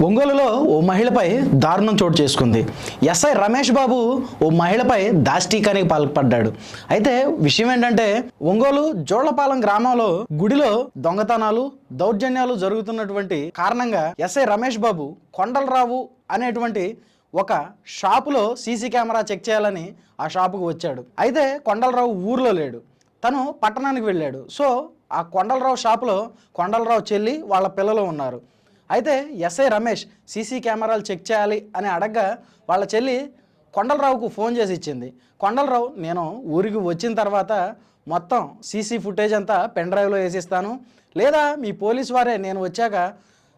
ఒంగోలులో ఓ మహిళపై దారుణం చోటు చేసుకుంది. ఎస్ఐ రమేష్ బాబు ఓ మహిళపై దాష్టీకానికి పాల్పడ్డాడు. అయితే విషయం ఏంటంటే, ఒంగోలు జోళ్లపాలెం గ్రామంలో గుడిలో దొంగతనాలు, దౌర్జన్యాలు జరుగుతున్నటువంటి కారణంగా ఎస్ఐ రమేష్ బాబు కొండలరావు అనేటువంటి ఒక షాపులో సీసీ కెమెరా చెక్ చేయాలని ఆ షాపుకు వచ్చాడు. అయితే కొండలరావు ఊర్లో లేడు, తను పట్టణానికి వెళ్ళాడు. సో ఆ కొండలరావు షాపులో కొండలరావు చెల్లి వాళ్ళ పిల్లలు ఉన్నారు. అయితే ఎస్ఐ రమేష్ సీసీ కెమెరాలు చెక్ చేయాలి అని అడగ్గా వాళ్ళ చెల్లి కొండలరావుకు ఫోన్ చేసి ఇచ్చింది. కొండలరావు, నేను ఊరికి వచ్చిన తర్వాత మొత్తం సీసీ ఫుటేజ్ అంతా పెన్ డ్రైవ్లో వేసిస్తాను, లేదా మీ పోలీస్ వారే నేను వచ్చాక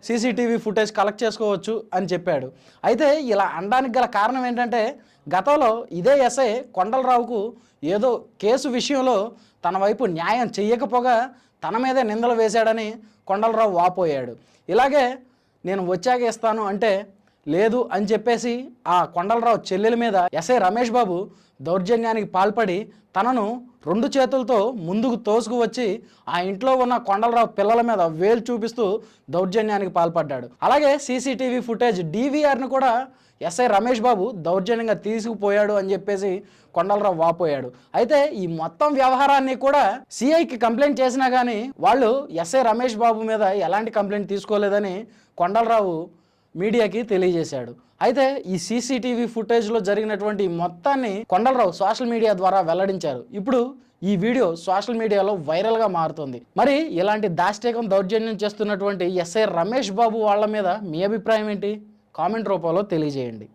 సీసీటీవీ ఫుటేజ్ కలెక్ట్ చేసుకోవచ్చు అని చెప్పాడు. అయితే ఇలా అనడానికి గల కారణం ఏంటంటే, గతంలో ఇదే ఎస్ఐ కొండలరావుకు ఏదో కేసు విషయంలో తన వైపు న్యాయం చెయ్యకపోగా తన మీదే నిందలు వేశాడని కొండలరావు వాపోయాడు. ఇలాగే నేను వచ్చాక ఇస్తాను అంటే లేదు అని చెప్పేసి ఆ కొండలరావు చెల్లెల మీద ఎస్ఐ రమేష్ బాబు దౌర్జన్యానికి పాల్పడి తనను 2 చేతులతో ముందుకు తోసుకు వచ్చి ఆ ఇంట్లో ఉన్న కొండలరావు పిల్లల మీద వేలు చూపిస్తూ దౌర్జన్యానికి పాల్పడ్డాడు. అలాగే సీసీటీవీ ఫుటేజ్ DVRను కూడా ఎస్ఐ రమేష్ బాబు దౌర్జన్యంగా తీసుకుపోయాడు అని చెప్పేసి కొండలరావు వాపోయాడు. అయితే ఈ మొత్తం వ్యవహారాన్ని కూడా సిఐకి కంప్లైంట్ చేసినా కానీ వాళ్ళు ఎస్ఐ రమేష్ బాబు మీద ఎలాంటి కంప్లైంట్ తీసుకోలేదని కొండలరావు మీడియాకి తెలియజేశాడు. అయితే ఈ సీసీటీవీ ఫుటేజ్లో జరిగినటువంటి మొత్తాన్ని కొండలరావు సోషల్ మీడియా ద్వారా వెల్లడించారు. ఇప్పుడు ఈ వీడియో సోషల్ మీడియాలో వైరల్గా మారుతుంది. మరి ఇలాంటి దాష్టీకం దౌర్జన్యం చేస్తున్నటువంటి ఎస్ఐ రమేష్ బాబు వాళ్ళ మీద మీ అభిప్రాయం ఏంటి? కామెంట్ రూపంలో తెలియజేయండి.